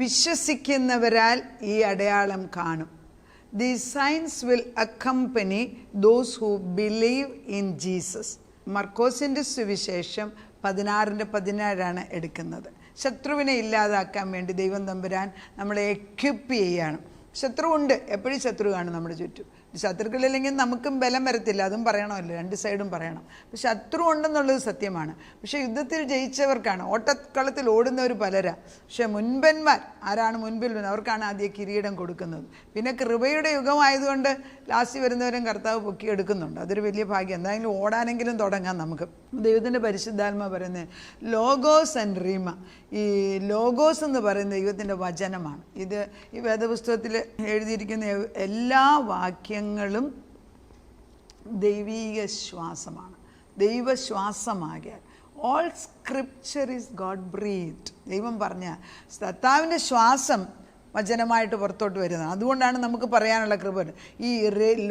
വിശ്വസിക്കുന്നവരാൽ ഈ അടയാളം കാണും. These signs will accompany those who believe in Jesus. മർക്കോസിൻ്റെ സുവിശേഷം 16:17 എടുക്കുന്നത്. ശത്രുവിനെ ഇല്ലാതാക്കാൻ വേണ്ടി ദൈവം തമ്പുരാൻ നമ്മളെ എക്വിപ്പ് ചെയ്യുകയാണ്. ശത്രുവുണ്ട്, എപ്പോഴും ശത്രു കാണും നമ്മുടെ ചുറ്റും. ശത്രുക്കളില്ലെങ്കിൽ നമുക്കും ബലം വരത്തില്ല, അതും പറയണമല്ലോ, രണ്ട് സൈഡും പറയണം. പക്ഷെ ശത്രു ഉണ്ടെന്നുള്ളത് സത്യമാണ്. പക്ഷേ യുദ്ധത്തിൽ ജയിച്ചവർക്കാണ്, ഓട്ടക്കളത്തിൽ ഓടുന്നവർ പലരാ. പക്ഷെ മുൻപന്മാർ ആരാണ് മുൻപിൽ വരുന്നത്, അവർക്കാണ് ആദ്യം കിരീടം കൊടുക്കുന്നത്. പിന്നെ കൃപയുടെ യുഗമായതുകൊണ്ട് ലാസ്റ്റ് വരുന്നവരും കർത്താവ് പൊക്കിയെടുക്കുന്നുണ്ട്. അതൊരു വലിയ ഭാഗ്യം. എന്തായാലും ഓടാനെങ്കിലും തുടങ്ങാം നമുക്ക്. ദൈവത്തിൻ്റെ പരിശുദ്ധാത്മ പറയുന്നത് ലോഗോസ് ആൻഡ് റീമ. ഈ ലോഗോസ് എന്ന് പറയുന്നത് ദൈവത്തിൻ്റെ വചനമാണ്. ഇത് ഈ വേദപുസ്തകത്തിൽ എഴുതിയിരിക്കുന്ന എല്ലാ വാക്യങ്ങളും ദൈവീക ശ്വാസമാണ്, ദൈവശ്വാസമാകിയാൽ. All scripture is God breathed. ദൈവം പറഞ്ഞ കർത്താവിൻ്റെ ശ്വാസം വചനമായിട്ട് പുറത്തോട്ട് വരുന്നത്. അതുകൊണ്ടാണ് നമുക്ക് പറയാനുള്ള കൃപ. ഈ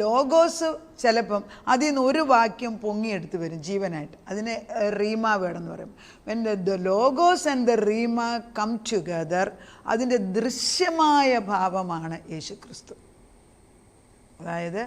ലോഗോസ് ചിലപ്പം അതിൽ നിന്ന് ഒരു വാക്യം പൊങ്ങിയെടുത്ത് വരും ജീവനായിട്ട്. അതിന് റീമ വേർഡ് പറയും. When the logos and the rhema come together, അതിൻ്റെ ദൃശ്യമായ ഭാവമാണ് യേശു ക്രിസ്തു. അതായത്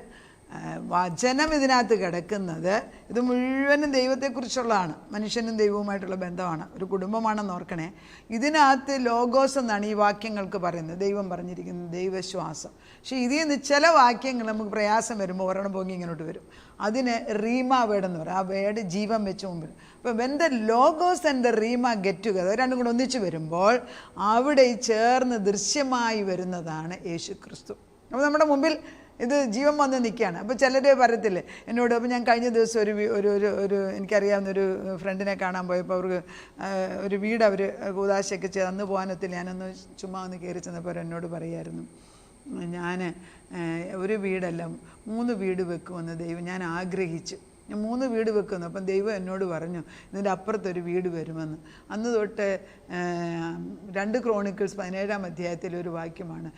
വചനം ഇതിനകത്ത് കിടക്കുന്നത് ഇത് മുഴുവനും ദൈവത്തെക്കുറിച്ചുള്ളതാണ്. മനുഷ്യനും ദൈവവുമായിട്ടുള്ള ബന്ധമാണ്, ഒരു കുടുംബമാണെന്ന് ഓർക്കണേ. ഇതിനകത്ത് ലോഗോസ് എന്നാണ് ഈ വാക്യങ്ങൾക്ക് പറയുന്നത്. ദൈവം പറഞ്ഞിരിക്കുന്നത് ദൈവശ്വാസം. പക്ഷേ ഇതിൽ നിന്ന് ചില വാക്യങ്ങൾ നമുക്ക് പ്രയാസം വരുമ്പോൾ ഒരെണ്ണം പൊങ്ങി ഇങ്ങോട്ട് വരും. അതിന് റീമ വേർഡ് എന്ന് പറയും. ആ വേർഡ് ജീവൻ വെച്ച് മുമ്പിൽ. അപ്പോൾ when the logos and the rhema get together, രണ്ടും കൂടെ ഒന്നിച്ച് വരുമ്പോൾ അവിടെ ചേർന്ന് ദൃശ്യമായി വരുന്നതാണ് യേശു ക്രിസ്തു. അപ്പോൾ നമ്മുടെ മുമ്പിൽ ഇത് ജീവൻ വന്ന് നിൽക്കുകയാണ്. അപ്പോൾ ചിലർ പറയത്തില്ലേ എന്നോട്. അപ്പോൾ ഞാൻ കഴിഞ്ഞ ദിവസം ഒരു എനിക്കറിയാവുന്ന ഒരു ഫ്രണ്ടിനെ കാണാൻ പോയപ്പോൾ അവർക്ക് ഒരു വീട് അവർ കൂതാശയൊക്കെ ചെയ്ത് അന്ന് പോകാനത്തില്ല. ഞാനൊന്ന് ചുമ്മാ ഒന്ന് കയറി ചെന്നപ്പോൾ എന്നോട് പറയായിരുന്നു, ഞാൻ ഒരു വീടല്ല 3 വീട് വെക്കുമെന്ന് ദൈവം ഞാൻ ആഗ്രഹിച്ചു. ഞാൻ 3 വീട് വെക്കുന്നു. അപ്പം ദൈവം എന്നോട് പറഞ്ഞു ഇതിൻ്റെ അപ്പുറത്തൊരു വീട് വരുമെന്ന്. അന്ന് തൊട്ട് 2 ക്രോണിക്കിൾസ് 17-ാം അധ്യായത്തിൽ ഒരു വാക്യമാണ്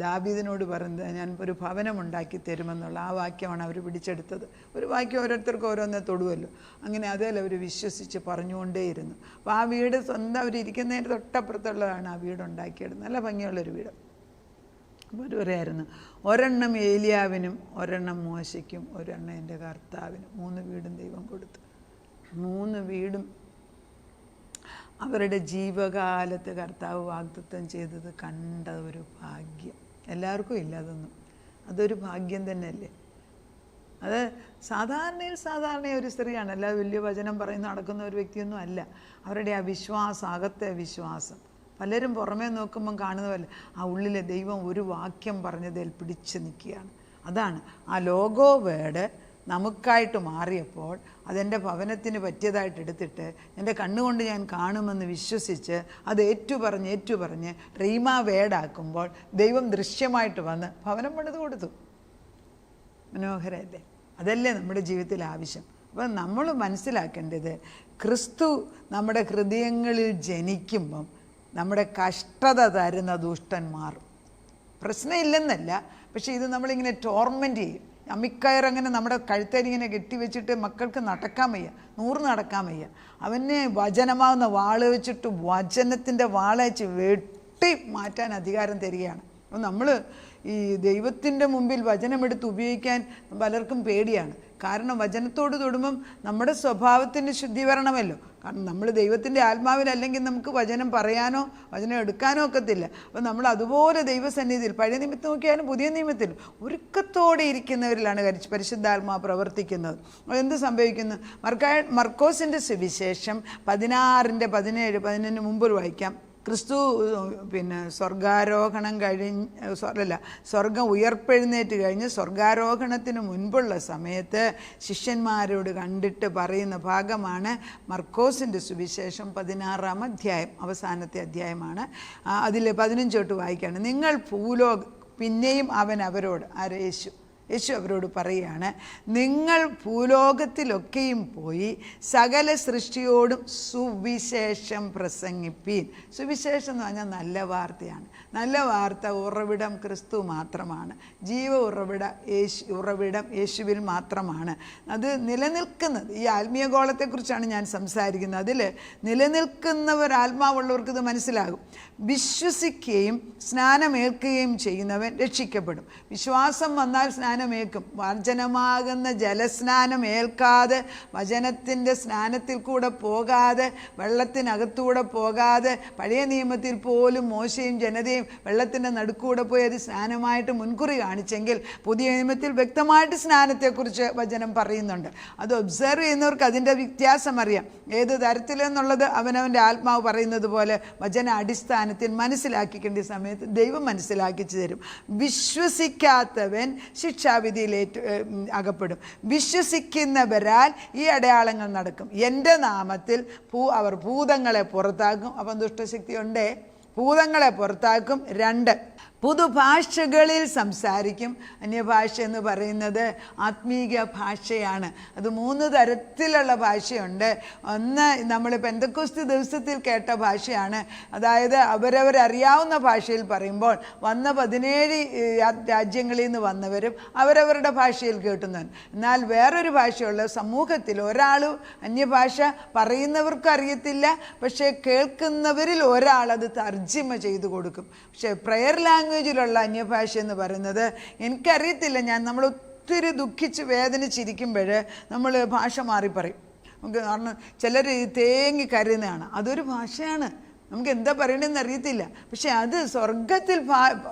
ദാവീദിനോട് പറയുന്നത്, ഞാൻ ഒരു ഭവനം ഉണ്ടാക്കി തരുമെന്നുള്ള ആ വാക്യമാണ് അവർ പിടിച്ചെടുത്തത്. ഒരു വാക്യം ഓരോരുത്തർക്കും ഓരോന്നേ തൊടുമല്ലോ. അങ്ങനെ അതിൽ അവർ വിശ്വസിച്ച് പറഞ്ഞുകൊണ്ടേയിരുന്നു. അപ്പോൾ ആ വീട് സ്വന്തം അവരിയ്ക്കുന്നതിൻ്റെ തൊട്ടപ്പുറത്തുള്ളതാണ് ആ വീടുണ്ടാക്കിയത്. നല്ല ഭംഗിയുള്ളൊരു വീട്. അപ്പോൾ ഒരു പറയായിരുന്നു, ഒരെണ്ണം ഏലിയാവിനും, ഒരെണ്ണം മോശയ്ക്കും, ഒരെണ്ണം എൻ്റെ കർത്താവിനും. 3 വീടും ദൈവം കൊടുത്തു. 3 വീടും അവരുടെ ജീവകാലത്ത് കർത്താവ് വാഗ്ദത്തം ചെയ്തത് കണ്ട ഒരു ഭാഗ്യം. എല്ലാവർക്കും ഇല്ല അതൊന്നും. അതൊരു ഭാഗ്യം തന്നെയല്ലേ. അത് സാധാരണ ഒരു സ്ത്രീയാണ്, അല്ലാതെ വലിയ വചനം പറയുന്ന നടക്കുന്ന ഒരു വ്യക്തിയൊന്നും അല്ല. അവരുടെ ആ വിശ്വാസം, അകത്തെ വിശ്വാസം. പലരും പുറമേ നോക്കുമ്പം കാണുന്നതല്ല, ആ ഉള്ളിലെ ദൈവം ഒരു വാക്യം പറഞ്ഞതിൽ പിടിച്ച് നിൽക്കുകയാണ്. അതാണ് ആ ലോഗോ വേർഡ് നമുക്കായിട്ട് മാറിയപ്പോൾ അതെൻ്റെ ഭവനത്തിന് പറ്റിയതായിട്ട് എടുത്തിട്ട് എൻ്റെ കണ്ണുകൊണ്ട് ഞാൻ കാണുമെന്ന് വിശ്വസിച്ച് അത് ഏറ്റുപറഞ്ഞ് റീമ വേർഡാക്കുമ്പോൾ ദൈവം ദൃശ്യമായിട്ട് വന്ന് ഭവനം പണിത് കൊടുത്തു. മനോഹരമല്ലേ? അതല്ലേ നമ്മുടെ ജീവിതത്തിൽ ആവശ്യം. അപ്പം നമ്മൾ മനസ്സിലാക്കേണ്ടത്, ക്രിസ്തു നമ്മുടെ ഹൃദയങ്ങളിൽ ജനിക്കുമ്പം നമ്മുടെ കഷ്ടത തരുന്ന ദുഷ്ടൻ മാറും. പ്രശ്നമില്ലെന്നല്ല, പക്ഷേ ഇത് നമ്മളിങ്ങനെ ടോർമെൻ്റ് ചെയ്യും. അമ്മിക്കയറങ്ങനെ നമ്മുടെ കഴുത്തേലിങ്ങനെ കെട്ടിവെച്ചിട്ട് മക്കൾക്ക് നടക്കാൻ വയ്യ, 100 നടക്കാൻ വയ്യ. അവനെ വചനമാകുന്ന വാള് വെച്ചിട്ട് വചനത്തിൻ്റെ വാളയച്ച് വെട്ടി മാറ്റാൻ അധികാരം തരികയാണ്. അപ്പോൾ നമ്മൾ ഈ ദൈവത്തിൻ്റെ മുമ്പിൽ വചനമെടുത്ത് ഉപയോഗിക്കാൻ പലർക്കും പേടിയാണ്. കാരണം വചനത്തോട് തൊടുമ്പം നമ്മുടെ സ്വഭാവത്തിന് ശുദ്ധി വരണമല്ലോ. കാരണം നമ്മൾ ദൈവത്തിൻ്റെ ആത്മാവിലല്ലെങ്കിൽ നമുക്ക് വചനം പറയാനോ വചനം എടുക്കാനോ ഒക്കത്തില്ല. അപ്പോൾ നമ്മൾ അതുപോലെ ദൈവസന്നിധിയിൽ പഴയ നിയമത്തിൽ നോക്കിയാലും പുതിയ നിയമത്തിൽ ഒരുക്കത്തോടെ ഇരിക്കുന്നവരിലാണ് പരിശുദ്ധാത്മാ പ്രവർത്തിക്കുന്നത്. എന്ത് സംഭവിക്കുന്നു? മർക്കോസിൻ്റെ സുവിശേഷം 16:17-18 മുമ്പിൽ വായിക്കാം. ക്രിസ്തു സ്വർഗാരോഹണം സ്വർഗം ഉയർപ്പെഴുന്നേറ്റ് കഴിഞ്ഞ് സ്വർഗാരോഹണത്തിന് മുൻപുള്ള സമയത്ത് ശിഷ്യന്മാരോട് കണ്ടിട്ട് പറയുന്ന ഭാഗമാണ് മർക്കോസിൻ്റെ സുവിശേഷം 16-ാം അധ്യായം, അവസാനത്തെ അധ്യായമാണ്. അതിൽ 15 തൊട്ട് വായിക്കുകയാണ്. നിങ്ങൾ പിന്നെയും അവൻ അവരോട്, യേശു യേശു അവരോട് പറയുകയാണ്, നിങ്ങൾ ഭൂലോകത്തിലൊക്കെയും പോയി സകല സൃഷ്ടിയോടും സുവിശേഷം പ്രസംഗിപ്പീൻ. സുവിശേഷം എന്ന് പറഞ്ഞാൽ നല്ല വാർത്തയാണ്. നല്ല വാർത്ത ഉറവിടം ക്രിസ്തു മാത്രമാണ്. ജീവ ഉറവിടം യേശുവിൽ മാത്രമാണ്. അത് നിലനിൽക്കുന്നത്, ഈ ആത്മീയ ഗോളത്തെക്കുറിച്ചാണ് ഞാൻ സംസാരിക്കുന്നത്. അതിൽ നിലനിൽക്കുന്നവർ, ആത്മാവുള്ളവർക്ക് ഇത് മനസ്സിലാകും. വിശ്വസിക്കുകയും സ്നാനമേൽക്കുകയും ചെയ്യുന്നവൻ രക്ഷിക്കപ്പെടും. വിശ്വാസം വന്നാൽ സ്നാനമേൽക്കും. വചനമാകുന്ന ജലസ്നാനം ഏൽക്കാതെ, വചനത്തിൻ്റെ സ്നാനത്തിൽ കൂടെ പോകാതെ, വെള്ളത്തിനകത്തൂടെ പോകാതെ, പഴയ നിയമത്തിൽ പോലും മോശയും ജനതയും വെള്ളത്തിൻ്റെ നടുക്കൂടെ പോയി അത് സ്നാനമായിട്ട് മുൻകുറി കാണിച്ചെങ്കിൽ പുതിയ നിയമത്തിൽ വ്യക്തമായിട്ട് സ്നാനത്തെക്കുറിച്ച് വചനം പറയുന്നുണ്ട്. അത് ഒബ്സർവ് ചെയ്യുന്നവർക്ക് അതിൻ്റെ വ്യത്യാസം അറിയാം. ഏത് തരത്തിലെന്നുള്ളത് അവനവൻ്റെ ആത്മാവ് പറയുന്നത് പോലെ വചന അടിസ്ഥാനത്തിൽ മനസ്സിലാക്കിക്കേണ്ട സമയത്ത് ദൈവം മനസ്സിലാക്കിച്ചു തരും. വിശ്വസിക്കാത്തവൻ ശിക്ഷാവിധിയിൽ അകപ്പെടും. വിശ്വസിക്കുന്നവരാൽ ഈ അടയാളങ്ങൾ നടക്കും. എൻ്റെ നാമത്തിൽ അവർ ഭൂതങ്ങളെ പുറത്താക്കും. അപ്പം ദുഷ്ടശക്തി ഉണ്ടേ, ഭൂതങ്ങളെ പുറത്താക്കും. 2, പുതുഭാഷകളിൽ സംസാരിക്കും. അന്യഭാഷ എന്ന് പറയുന്നത് ആത്മീക ഭാഷയാണ്. അത് 3 തരത്തിലുള്ള ഭാഷയുണ്ട്. ഒന്ന്, നമ്മൾ പെന്തക്കോസ്ത് ദിവസത്തിൽ കേട്ട ഭാഷയാണ്. അതായത് അവരവരറിയാവുന്ന ഭാഷയിൽ പറയുമ്പോൾ വന്ന 17 രാജ്യങ്ങളിൽ നിന്ന് വന്നവരും അവരവരുടെ ഭാഷയിൽ കേട്ടുന്നവൻ. എന്നാൽ വേറൊരു ഭാഷയുള്ള സമൂഹത്തിൽ ഒരാൾ അന്യഭാഷ പറയുന്നവർക്ക് അറിയത്തില്ല, പക്ഷേ കേൾക്കുന്നവരിൽ ഒരാൾ അത് തർജ്ജിമ ചെയ്തു കൊടുക്കും. പക്ഷേ പ്രയർ ലാംഗ്വേജിലുള്ള അന്യഭാഷ എന്ന് പറയുന്നത് എനിക്കറിയത്തില്ല. നമ്മൾ ഒത്തിരി ദുഃഖിച്ച് വേദനിച്ചിരിക്കുമ്പോൾ നമ്മൾ ഭാഷ മാറി പറയും. നമുക്ക് കാരണം ചിലർ തേങ്ങി കരയുന്നതാണ്. അതൊരു ഭാഷയാണ്. നമുക്ക് എന്താ പറയണമെന്ന് അറിയത്തില്ല. പക്ഷെ അത് സ്വർഗത്തിൽ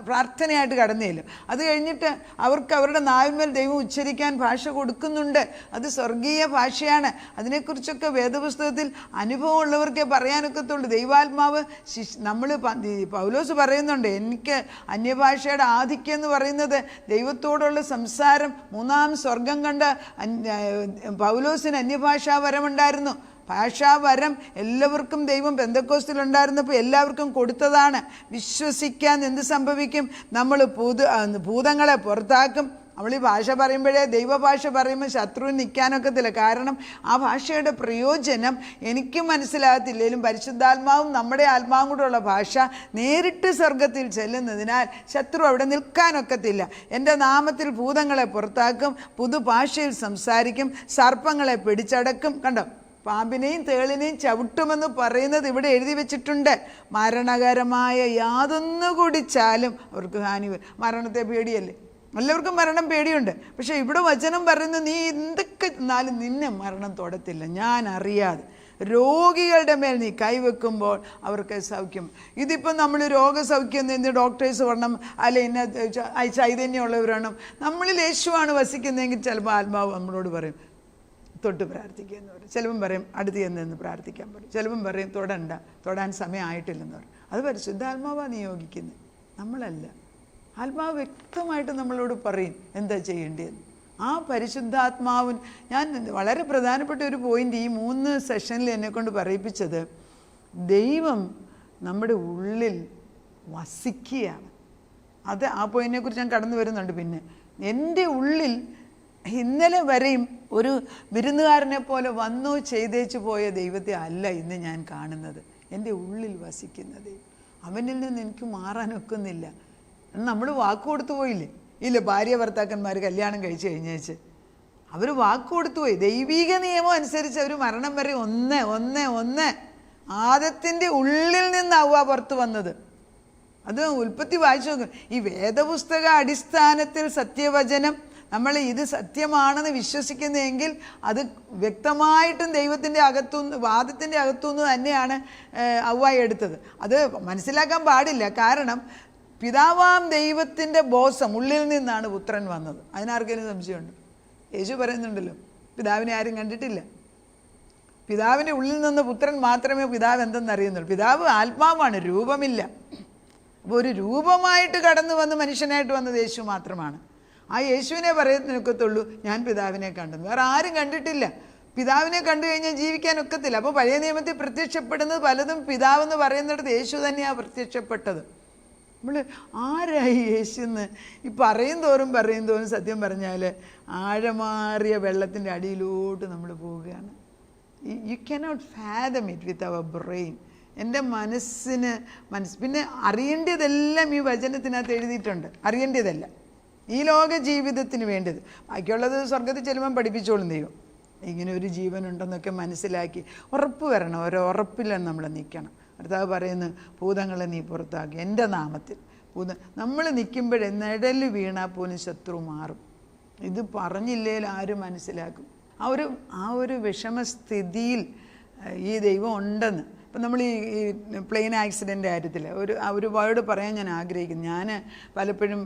പ്രാർത്ഥനയായിട്ട് കടന്നു ചെല്ലും. അത് കഴിഞ്ഞിട്ട് അവർക്ക് അവരുടെ നാവിന്മേൽ ദൈവം ഉച്ചരിക്കാൻ ഭാഷ കൊടുക്കുന്നുണ്ട്. അത് സ്വർഗീയ ഭാഷയാണ്. അതിനെക്കുറിച്ചൊക്കെ വേദപുസ്തകത്തിൽ അനുഭവമുള്ളവർക്കേ പറയാനൊക്കത്തുള്ളൂ. ദൈവാത്മാവ് നമ്മൾ പൗലോസ് പറയുന്നുണ്ട്, എനിക്ക് അന്യഭാഷയുടെ ആധിക്യം എന്ന് പറയുന്നത് ദൈവത്തോടുള്ള സംസാരം. 3-ാം സ്വർഗം കണ്ട പൗലോസിന് അന്യഭാഷാവരമുണ്ടായിരുന്നു. ഭാഷാവരം എല്ലാവർക്കും ദൈവം പെന്തക്കോസ്തിലുണ്ടായിരുന്നപ്പോൾ എല്ലാവർക്കും കൊടുത്തതാണ്. വിശ്വസിക്കാൻ എന്ത് സംഭവിക്കും? നമ്മൾ ഭൂതങ്ങളെ പുറത്താക്കും. നമ്മൾ ഈ ഭാഷ പറയുമ്പോഴേ, ദൈവഭാഷ പറയുമ്പോൾ ശത്രുവിന് നിൽക്കാനൊക്കത്തില്ല. കാരണം ആ ഭാഷയുടെ പ്രയോജനം എനിക്ക് മനസ്സിലാകത്തില്ലെങ്കിലും പരിശുദ്ധാത്മാവും നമ്മുടെ ആത്മാവും കൂടെയുള്ള ഭാഷ നേരിട്ട് സ്വർഗത്തിൽ ചെല്ലുന്നതിനാൽ ശത്രു അവിടെ നിൽക്കാനൊക്കത്തില്ല. എൻ്റെ നാമത്തിൽ ഭൂതങ്ങളെ പുറത്താക്കും, പുതുഭാഷയിൽ സംസാരിക്കും, സർപ്പങ്ങളെ പിടിച്ചടക്കും. കണ്ടോ, പാമ്പിനെയും തേളിനെയും ചവിട്ടുമെന്ന് പറയുന്നത് ഇവിടെ എഴുതി വെച്ചിട്ടുണ്ട്. മരണകരമായ യാതൊന്നു കുടിച്ചാലും അവർക്ക് ഹാനി വരും. മരണത്തെ പേടിയല്ലേ? എല്ലാവർക്കും മരണം പേടിയുണ്ട്. പക്ഷേ ഇവിടെ വചനം പറയുന്നത്, നീ എന്തൊക്കെ എന്നാലും നിന്നെ മരണം തൊടത്തില്ല. ഞാൻ അറിയാതെ രോഗികളുടെ മേൽ നീ കൈവെക്കുമ്പോൾ അവർക്ക് സൗഖ്യം. ഇതിപ്പം നമ്മൾ രോഗസൗഖ്യം എന്ന് ഡോക്ടേഴ്സ് പറയണം, അല്ലെ ഇന്ന ചൈതന്യമുള്ളവർ വേണം. നമ്മളിൽ യേശുവാണ് വസിക്കുന്നതെങ്കിൽ ചിലപ്പോൾ ആത്മാവ് നമ്മളോട് പറയും തൊട്ട് പ്രാർത്ഥിക്കുകയെന്ന് പറയും. ചിലപ്പം പറയും അടുത്ത് ചെന്ന് പ്രാർത്ഥിക്കാൻ പറയും. ചിലപ്പം പറയും തൊടാൻ സമയമായിട്ടില്ലെന്ന് പറയും. അത് പരിശുദ്ധാത്മാവാണ് നിയോഗിക്കുന്നത്, നമ്മളല്ല. ആത്മാവ് വ്യക്തമായിട്ട് നമ്മളോട് പറയും എന്താ ചെയ്യേണ്ടതെന്ന്. ആ പരിശുദ്ധാത്മാവിൻ ഞാൻ വളരെ പ്രധാനപ്പെട്ട ഒരു പോയിന്റ് ഈ 3 സെഷനിൽ എന്നെക്കൊണ്ട് പറയിപ്പിച്ചത്, ദൈവം നമ്മുടെ ഉള്ളിൽ വസിക്കുകയാണ്. അത് ആ പോയിന്റിനെ കുറിച്ച് ഞാൻ കടന്നു വരുന്നുണ്ട്. പിന്നെ എൻ്റെ ഉള്ളിൽ ഇന്നലെ വരെയും ഒരു വിരുന്നുകാരനെ പോലെ വന്നു ചെയ്തേച്ചു പോയ ദൈവത്തെ അല്ല ഇന്ന് ഞാൻ കാണുന്നത്. എൻ്റെ ഉള്ളിൽ വസിക്കുന്ന ദൈവം. അവനിൽ നിന്ന് എനിക്ക് മാറാനൊക്കുന്നില്ല. നമ്മൾ വാക്ക് കൊടുത്തു പോയില്ലേ? ഇല്ല, ഭാര്യ ഭർത്താക്കന്മാർ കല്യാണം കഴിച്ചു കഴിഞ്ഞേച്ച് അവർ വാക്ക് കൊടുത്തു പോയി. ദൈവിക നിയമം അനുസരിച്ച് അവർ മരണം വരെ ഒന്ന് ആദത്തിൻ്റെ ഉള്ളിൽ നിന്ന് അവ പുറത്ത് വന്നത്. അത് ഉൽപ്പത്തി വായിച്ചു നോക്കും. ഈ വേദപുസ്തക അടിസ്ഥാനത്തിൽ സത്യവചനം നമ്മൾ ഇത് സത്യമാണെന്ന് വിശ്വസിക്കുന്നതെങ്കിൽ അത് വ്യക്തമായിട്ടും ദൈവത്തിൻ്റെ അകത്തുനിന്ന്, വാദത്തിൻ്റെ അകത്തുനിന്ന് തന്നെയാണ് അവ്വായി എടുത്തത്. അത് മനസ്സിലാക്കാൻ പാടില്ല. കാരണം പിതാവാം ദൈവത്തിൻ്റെ ബോസം ഉള്ളിൽ നിന്നാണ് പുത്രൻ വന്നത്. അതിനാർക്കെങ്കിലും സംശയമുണ്ട്? യേശു പറയുന്നുണ്ടല്ലോ, പിതാവിനെ ആരും കണ്ടിട്ടില്ല. പിതാവിൻ്റെ ഉള്ളിൽ നിന്ന് പുത്രൻ മാത്രമേ പിതാവ് എന്തെന്നറിയുന്നുള്ളൂ. പിതാവ് ആത്മാവാണ്, രൂപമില്ല. അപ്പോൾ ഒരു രൂപമായിട്ട് കടന്നു വന്ന് മനുഷ്യനായിട്ട് വന്നത് യേശു മാത്രമാണ്. ആ യേശുവിനെ പറയുന്നതിനൊക്കത്തുള്ളൂ ഞാൻ പിതാവിനെ കണ്ടെന്ന്. വേറെ ആരും കണ്ടിട്ടില്ല. പിതാവിനെ കണ്ടു കഴിഞ്ഞാൽ ജീവിക്കാനൊക്കത്തില്ല. അപ്പോൾ പഴയ നിയമത്തിൽ പ്രത്യക്ഷപ്പെടുന്നത് പലതും പിതാവെന്ന് പറയുന്നിടത്ത് യേശു തന്നെയാണ് പ്രത്യക്ഷപ്പെട്ടത്. നമ്മൾ ആരായി യേശുന്ന് ഈ പറയും തോറും സത്യം പറഞ്ഞാൽ ആഴമാറിയ വെള്ളത്തിൻ്റെ അടിയിലോട്ട് നമ്മൾ പോവുകയാണ്. You cannot fathom it with our brain. എൻ്റെ പിന്നെ അറിയേണ്ടതെല്ലാം ഈ വചനത്തിനകത്ത് എഴുതിയിട്ടുണ്ട്. അറിയേണ്ടതെല്ലാം ഈ ലോക ജീവിതത്തിന് വേണ്ടത്, ബാക്കിയുള്ളത് സ്വർഗത്തിൽ ചെല്ലുമ്പം പഠിപ്പിച്ചോളും ദൈവം. ഇങ്ങനെ ഒരു ജീവനുണ്ടെന്നൊക്കെ മനസ്സിലാക്കി ഉറപ്പ് വരണം. ഓരോ ഉറപ്പിലാണ് നമ്മൾ നിൽക്കണം. കർത്താവ് പറയുന്നു, ഭൂതങ്ങളെ നീ പുറത്താക്കി എൻ്റെ നാമത്തിൽ. നമ്മൾ നിൽക്കുമ്പോഴേ നിഴല് വീണാൽ പോലും ശത്രു മാറും. ഇത് പറഞ്ഞില്ലേൽ ആരും മനസ്സിലാക്കും. ആ ഒരു വിഷമസ്ഥിതിയിൽ ഈ ദൈവം ഉണ്ടെന്ന്. ഇപ്പം നമ്മൾ ഈ പ്ലെയിൻ ആക്സിഡൻ്റ് കാര്യത്തിൽ ഒരു വേർഡ് പറയാൻ ഞാൻ ആഗ്രഹിക്കുന്നു. ഞാൻ പലപ്പോഴും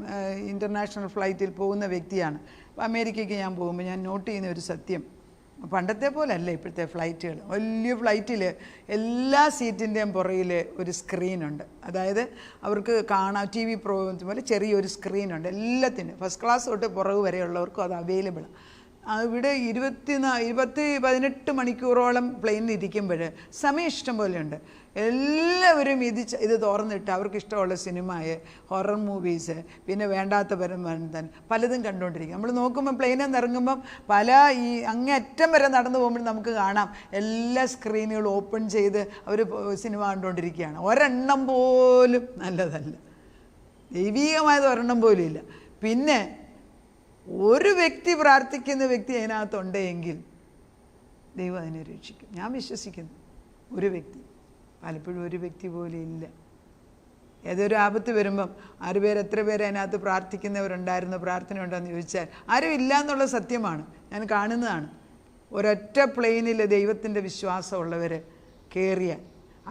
ഇൻ്റർനാഷണൽ ഫ്ലൈറ്റിൽ പോകുന്ന വ്യക്തിയാണ്. അപ്പോൾ അമേരിക്കയ്ക്ക് ഞാൻ പോകുമ്പോൾ ഞാൻ നോട്ട് ചെയ്യുന്ന ഒരു സത്യം, പണ്ടത്തെ പോലല്ല ഇപ്പോഴത്തെ ഫ്ലൈറ്റുകൾ. വലിയ ഫ്ലൈറ്റിൽ എല്ലാ സീറ്റിൻ്റെയും പുറകിൽ ഒരു സ്ക്രീനുണ്ട്. അതായത് അവർക്ക് കാണാം, TV പ്രോഗ്രാം പോലെ ചെറിയൊരു സ്ക്രീനുണ്ട് എല്ലാത്തിനും. ഫസ്റ്റ് ക്ലാസ് തൊട്ട് പുറകു വരെയുള്ളവർക്കും അത് അവൈലബിളാണ്. ഇവിടെ 18 മണിക്കൂറോളം പ്ലെയിനിൽ ഇരിക്കുമ്പോൾ സമയം ഇഷ്ടം പോലെയുണ്ട്. എല്ലാവരും ഇത് തുറന്നിട്ട് അവർക്ക് ഇഷ്ടമുള്ള സിനിമയെ, ഹൊറർ മൂവീസ്, പിന്നെ വേണ്ടാത്ത പലതും കണ്ടുകൊണ്ടിരിക്കും. നമ്മൾ നോക്കുമ്പോൾ പ്ലെയിനിൽ നിന്ന് ഇറങ്ങുമ്പം ഈ അങ്ങേയറ്റം വരെ നടന്നു പോകുമ്പോൾ നമുക്ക് കാണാം എല്ലാ സ്ക്രീനുകളും ഓപ്പൺ ചെയ്ത് അവർ സിനിമ കണ്ടുകൊണ്ടിരിക്കുകയാണ്. ഒരെണ്ണം പോലും നല്ലതല്ല, ദൈവീകമായത് ഒരെണ്ണം പോലും ഇല്ല. പിന്നെ ഒരു വ്യക്തി പ്രാർത്ഥിക്കുന്ന വ്യക്തി അതിനകത്തുണ്ടെങ്കിൽ ദൈവം അതിനെ രക്ഷിക്കും. ഞാൻ വിശ്വസിക്കുന്നു. ഒരു വ്യക്തി, പലപ്പോഴും ഒരു വ്യക്തി പോലും ഇല്ല. ഏതൊരു ആപത്ത് വരുമ്പം എത്ര പേര് അതിനകത്ത് പ്രാർത്ഥിക്കുന്നവരുണ്ടായിരുന്നു, പ്രാർത്ഥന ഉണ്ടെന്ന് ചോദിച്ചാൽ ആരും ഇല്ല എന്നുള്ള സത്യമാണ്. ഞാൻ കാണുന്നതാണ്. ഒരൊറ്റ പ്ലെയിനിൽ ദൈവത്തിൻ്റെ വിശ്വാസമുള്ളവർ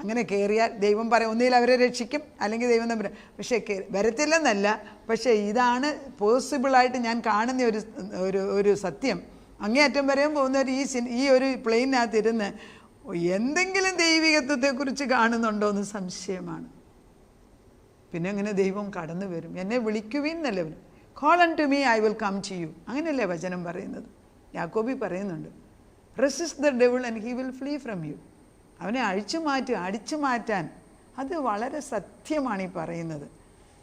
അങ്ങനെ കയറിയാൽ ദൈവം പറയും ഒന്നുകിൽ അവരെ രക്ഷിക്കും, അല്ലെങ്കിൽ ദൈവം തമ്മിൽ. പക്ഷേ വരത്തില്ലെന്നല്ല, പക്ഷേ ഇതാണ് പോസിബിളായിട്ട് ഞാൻ കാണുന്ന ഒരു സത്യം. അങ്ങേയറ്റം വരെയും പോകുന്നവർ ഈ ഒരു പ്ലെയിനകത്ത് ഇരുന്ന് എന്തെങ്കിലും ദൈവികത്വത്തെക്കുറിച്ച് കാണുന്നുണ്ടോ എന്ന് സംശയമാണ്. പിന്നെ അങ്ങനെ ദൈവം കടന്നു വരും. എന്നെ വിളിക്കുവിൻ എന്നല്ലേ, call unto me I will come to you. അങ്ങനെയല്ലേ വചനം പറയുന്നത്. യാക്കോബി പറയുന്നുണ്ട്, resist the devil and he will flee from you. അവനെ അടിച്ചു മാറ്റാൻ അത് വളരെ സത്യമാണ് ഈ പറയുന്നത്.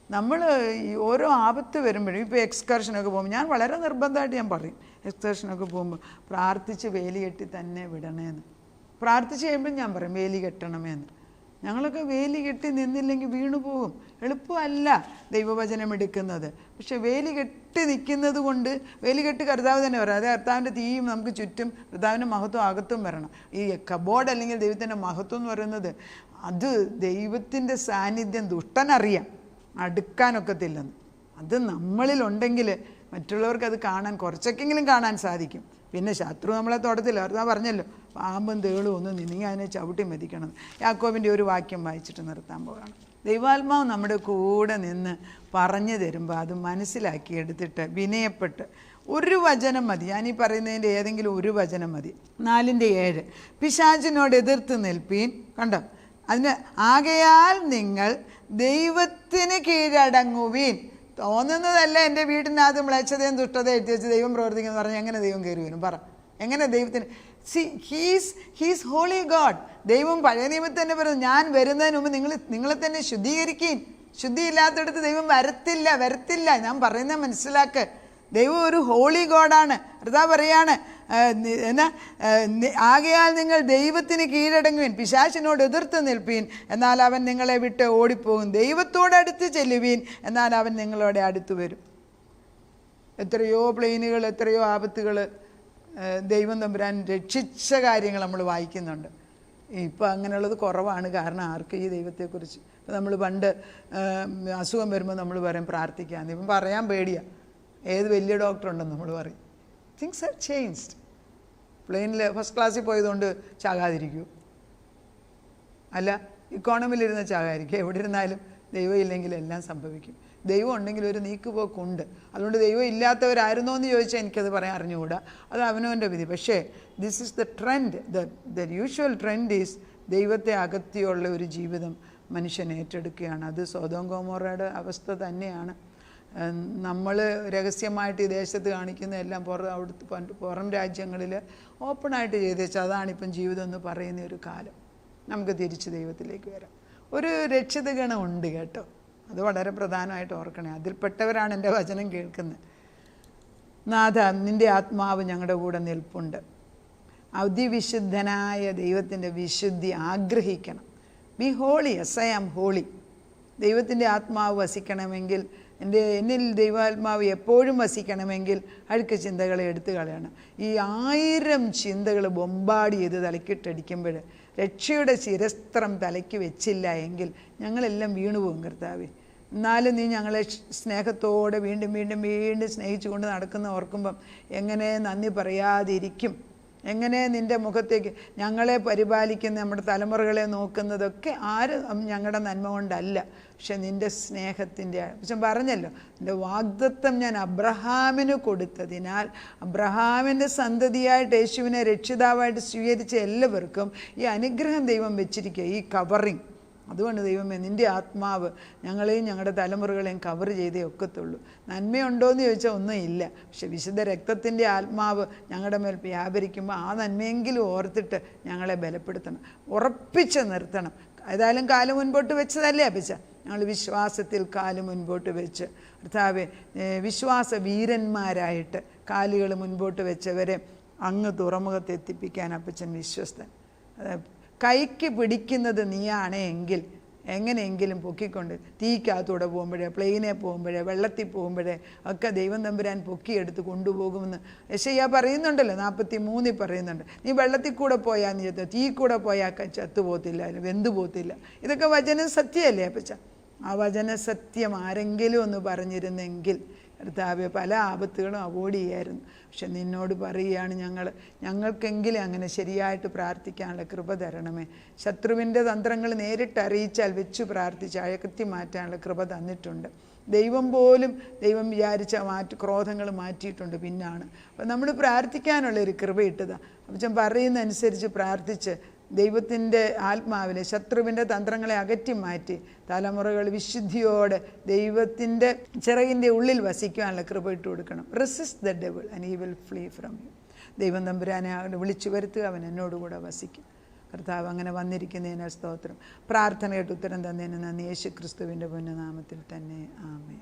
നമ്മൾ ഈ ഓരോ ആപത്ത് വരുമ്പോഴും, ഇപ്പോൾ എക്സ്കർഷനൊക്കെ പോകുമ്പോൾ ഞാൻ വളരെ നിർബന്ധമായിട്ട് ഞാൻ പറയും, എക്സ്കർഷനൊക്കെ പോകുമ്പോൾ പ്രാർത്ഥിച്ച് വേലി കെട്ടി തന്നെ വിടണേന്ന്. പ്രാർത്ഥിച്ച് കഴിയുമ്പോൾ ഞാൻ പറയും വേലി കെട്ടണമെന്ന്. ഞങ്ങളൊക്കെ വേലി കെട്ടി നിന്നില്ലെങ്കിൽ വീണു പോകും. എളുപ്പമല്ല ദൈവവചനം എടുക്കുന്നത്. പക്ഷെ വേലി കെട്ടി നിൽക്കുന്നത് കൊണ്ട്, വേലി കെട്ടി കർത്താവ് തന്നെ വരണം. അതായത് കർത്താവിൻ്റെ തീയും നമുക്ക് ചുറ്റും, കർത്താവിൻ്റെ മഹത്വം അകത്തും വരണം. ഈ കബോർഡ് അല്ലെങ്കിൽ ദൈവത്തിൻ്റെ മഹത്വം എന്ന് പറയുന്നത്, അത് ദൈവത്തിൻ്റെ സാന്നിധ്യം ദുഷ്ടനറിയാം, അടുക്കാനൊക്കത്തില്ലെന്ന്. അത് നമ്മളിലുണ്ടെങ്കിൽ മറ്റുള്ളവർക്ക് അത് കാണാൻ, കുറച്ചൊക്കെങ്കിലും കാണാൻ സാധിക്കും. പിന്നെ ശത്രു നമ്മളെ തൊടത്തില്ല. കർത്താവ് പറഞ്ഞല്ലോ, പാമ്പും തേളും ഒന്നും നീ അതിനെ ചവിട്ടി മതിക്കണം. യാക്കോബിൻ്റെ ഒരു വാക്യം വായിച്ചിട്ട് നിർത്താൻ പോവുകയാണ്. ദൈവാത്മാവ് നമ്മുടെ കൂടെ നിന്ന് പറഞ്ഞു തരുമ്പോൾ അത് മനസ്സിലാക്കി എടുത്തിട്ട് വിനയപ്പെട്ട് ഒരു വചനം മതി. ഞാനീ പറയുന്നതിൻ്റെ ഏതെങ്കിലും ഒരു വചനം മതി. 4:7 പിശാചിനോട് എതിർത്ത് നിൽപ്പീൻ. കണ്ടോ? അതിന് ആകയാൽ നിങ്ങൾ ദൈവത്തിന് കീഴടങ്ങുവീൻ. തോന്നുന്നതല്ല എൻ്റെ വീടിനകത്ത് മ്ലേച്ഛതയും ദുഷ്ടതയും എത്തി വെച്ച് ദൈവം പ്രവർത്തിക്കുന്നു പറഞ്ഞാൽ എങ്ങനെ ദൈവം കയറി വരും? പറ, എങ്ങനെ ദൈവത്തിന്? He's holy God. ദൈവം പഴയ നിയമത്തിൽ തന്നെ പറയുന്നു, ഞാൻ വരുന്നതിന് മുമ്പ് നിങ്ങളെ തന്നെ ശുദ്ധീകരിക്കുകയും. ശുദ്ധിയില്ലാത്തടത്ത് ദൈവം വരത്തില്ല. ഞാൻ പറയുന്നത് മനസ്സിലാക്ക്. ദൈവം ഒരു ഹോളി ഗോഡാണ്. കർത്താവ് പറയാണ്, ആകയാൽ നിങ്ങൾ ദൈവത്തിന് കീഴടങ്ങുവിൻ, പിശാചിനോട് എതിർത്ത് നിൽപ്പീൻ, എന്നാൽ അവൻ നിങ്ങളെ വിട്ട് ഓടിപ്പോകും. ദൈവത്തോടടുത്ത് ചെല്ലുവീൻ, എന്നാൽ അവൻ നിങ്ങളോട് അടുത്ത് വരും. എത്രയോ പ്ലെയിനുകൾ, എത്രയോ ആപത്തുകൾ ദൈവം തമ്പുരാൻ രക്ഷിച്ച കാര്യങ്ങൾ നമ്മൾ വായിക്കുന്നുണ്ട്. ഇപ്പോൾ അങ്ങനെയുള്ളത് കുറവാണ്. കാരണം ആർക്കും ഈ ദൈവത്തെക്കുറിച്ച്, ഇപ്പോൾ നമ്മൾ പണ്ട് അസുഖം വരുമ്പോൾ നമ്മൾ പറയും പ്രാർത്ഥിക്കാൻ. ഇപ്പം പറയാൻ പേടിയാണ്. ഏത് വലിയ ഡോക്ടറുണ്ടെന്ന് നമ്മൾ പറയും. Things are changed. പ്ലെയിനിൽ ഫസ്റ്റ് ക്ലാസ്സിൽ പോയതുകൊണ്ട് ചാകാതിരിക്കൂ? അല്ല, ഇക്കോണമിയിലിരുന്ന് ചാകാതിരിക്കും. എവിടെ ഇരുന്നാലും ദൈവം ഇല്ലെങ്കിൽ എല്ലാം സംഭവിക്കും. ദൈവം ഉണ്ടെങ്കിൽ ഒരു നീക്കുപോക്കുണ്ട്. അതുകൊണ്ട് ദൈവം ഇല്ലാത്തവരായിരുന്നോ എന്ന് ചോദിച്ചാൽ എനിക്കത് പറയാൻ അറിഞ്ഞുകൂടാ. അത് അവനവൻ്റെ വിധി. പക്ഷേ this is the trend. The usual trend is ദൈവത്തെ അകത്തിയുള്ള ഒരു ജീവിതം മനുഷ്യൻ ഏറ്റെടുക്കുകയാണ്. അത് സൊദോം ഗൊമോറയുടെ അവസ്ഥ തന്നെയാണ്. നമ്മൾ രഹസ്യമായിട്ട് ഈ ദേശത്ത് കാണിക്കുന്ന എല്ലാം പുറം രാജ്യങ്ങളിൽ ഓപ്പണായിട്ട് ചെയ്തേച്ചാൽ അതാണിപ്പം ജീവിതം എന്ന് പറയുന്ന ഒരു കാലം. നമുക്ക് തിരിച്ച് ദൈവത്തിലേക്ക് വരാം. ഒരു രക്ഷിതഗണം ഉണ്ട് കേട്ടോ. അത് വളരെ പ്രധാനമായിട്ട് ഓർക്കണേ. അതിൽപ്പെട്ടവരാണ് എൻ്റെ വചനം കേൾക്കുന്നത്. നാഥ, നിൻ്റെ ആത്മാവ് ഞങ്ങളുടെ കൂടെ നിൽപ്പുണ്ട്. അതിവിശുദ്ധനായ ദൈവത്തിൻ്റെ വിശുദ്ധി ആഗ്രഹിക്കണം. Be holy, as I am holy. ദൈവത്തിൻ്റെ ആത്മാവ് വസിക്കണമെങ്കിൽ, എന്നിൽ ദൈവാത്മാവ് എപ്പോഴും വസിക്കണമെങ്കിൽ അഴുക്ക് ചിന്തകളെ എടുത്തു കളയണം. ഈ 1000 ചിന്തകൾ ബൊമ്പാടി ചെയ്ത് തലക്കിട്ടടിക്കുമ്പോൾ രക്ഷയുടെ ശിരസ്ത്രം തലയ്ക്ക് വെച്ചില്ല എങ്കിൽ ഞങ്ങളെല്ലാം വീണുപോകും കർത്താവേ. എന്നാലും നീ ഞങ്ങളെ സ്നേഹത്തോടെ വീണ്ടും വീണ്ടും വീണ്ടും സ്നേഹിച്ചു കൊണ്ട് നടക്കുന്ന ഓർക്കുമ്പം എങ്ങനെ നന്ദി പറയാതിരിക്കും? എങ്ങനെ നിൻ്റെ മുഖത്തേക്ക് ഞങ്ങളെ പരിപാലിക്കുന്ന, നമ്മുടെ തലമുറകളെ നോക്കുന്നതൊക്കെ ഞങ്ങളുടെ നന്മ കൊണ്ടല്ല, പക്ഷെ നിൻ്റെ സ്നേഹത്തിൻ്റെ. പക്ഷെ പറഞ്ഞല്ലോ, എൻ്റെ വാഗ്ദത്തം ഞാൻ അബ്രഹാമിന് കൊടുത്തതിനാൽ അബ്രഹാമിൻ്റെ സന്തതിയായിട്ട് യേശുവിനെ രക്ഷിതാവായിട്ട് സ്വീകരിച്ച എല്ലാവർക്കും ഈ അനുഗ്രഹം ദൈവം വെച്ചിരിക്കുക, ഈ കവറിങ്. അതുകൊണ്ട് ദൈവമേ, നിൻ്റെ ആത്മാവ് ഞങ്ങളെയും ഞങ്ങളുടെ തലമുറകളെയും കവർ ചെയ്തേ ഒക്കത്തുള്ളൂ. നന്മയുണ്ടോയെന്ന് ചോദിച്ചാൽ ഒന്നും ഇല്ല. പക്ഷെ വിശുദ്ധ രക്തത്തിൻ്റെ ആത്മാവ് ഞങ്ങളുടെ മേൽ വ്യാപരിക്കുമ്പോൾ ആ നന്മയെങ്കിലും ഓർത്തിട്ട് ഞങ്ങളെ ബലപ്പെടുത്തണം, ഉറപ്പിച്ച് നിർത്തണം. ഏതായാലും കാല് മുൻപോട്ട് വെച്ചതല്ലേ അപ്പച്ച? ഞങ്ങൾ വിശ്വാസത്തിൽ കാല് മുൻപോട്ട് വെച്ച് കർത്താവേ, വിശ്വാസ വീരന്മാരായിട്ട് കാലുകൾ മുൻപോട്ട് വെച്ചവരെ അങ്ങ് തുറമുഖത്തെത്തിപ്പിക്കാൻ അപ്പച്ചൻ വിശ്വസ്തൻ. കൈക്ക് പിടിക്കുന്നത് നീയാണേ എങ്കിൽ എങ്ങനെയെങ്കിലും പൊക്കിക്കൊണ്ട് തീക്കകത്തൂടെ പോകുമ്പോഴേ, പ്ലെയിനെ പോകുമ്പോഴേ, വെള്ളത്തിൽ പോകുമ്പോഴേ ഒക്കെ ദൈവം തമ്പുരാൻ പൊക്കിയെടുത്ത് കൊണ്ടുപോകുമെന്ന് യെശയ്യാ പറയുന്നുണ്ടല്ലോ. 43 പറയുന്നുണ്ട്. നീ വെള്ളത്തിൽ കൂടെ പോയാൽ നീ ചത്തു, തീ കൂടെ പോയാൽ ചത്തുപോകത്തില്ല, വെന്തു പോകത്തില്ല. ഇതൊക്കെ വചന സത്യമല്ലേ അപ്പച്ച? ആ വചന സത്യം ആരെങ്കിലും ഒന്ന് പറഞ്ഞിരുന്നെങ്കിൽ കർത്താവെ പല ആപത്തുകളും അവോയ്ഡ് ചെയ്യായിരുന്നു. പക്ഷെ നിന്നോട് പറയുകയാണ്, ഞങ്ങൾക്കെങ്കിലും അങ്ങനെ ശരിയായിട്ട് പ്രാർത്ഥിക്കാനുള്ള കൃപ തരണമേ. ശത്രുവിൻ്റെ തന്ത്രങ്ങൾ നേരിട്ട് അറിയിച്ചാൽ വെച്ച് പ്രാർത്ഥിച്ച് അഴകത്തി മാറ്റാനുള്ള കൃപ തന്നിട്ടുണ്ട്. ദൈവം പോലും ദൈവം വിചാരിച്ച ക്രോധങ്ങൾ മാറ്റിയിട്ടുണ്ട് പിന്നാണ്. അപ്പം നമ്മൾ പ്രാർത്ഥിക്കാനുള്ളൊരു കൃപ ഇട്ടതാണ്. അപ്പം പറയുന്ന അനുസരിച്ച് പ്രാർത്ഥിച്ച് ദൈവത്തിൻ്റെ ആത്മാവിലെ ശത്രുവിൻ്റെ തന്ത്രങ്ങളെ അകറ്റി മാറ്റി തലമുറകൾ വിശുദ്ധിയോടെ ദൈവത്തിൻ്റെ ചിറകിൻ്റെ ഉള്ളിൽ വസിക്കാനുള്ള കൃപ ഇട്ട് കൊടുക്കണം. Resist the devil and he will flee from you. ദൈവം തമ്പുരാനെ വിളിച്ചു വരുത്തുക, അവൻ എന്നോടുകൂടെ വസിക്കും. കർത്താവ് അങ്ങനെ വന്നിരിക്കുന്നതിന് സ്തോത്രം. പ്രാർത്ഥനയായിട്ട് ഉത്തരം തന്നതിന് നന്ദി. യേശു ക്രിസ്തുവിൻ്റെ പുണ്യനാമത്തിൽ തന്നെ ആമേൻ.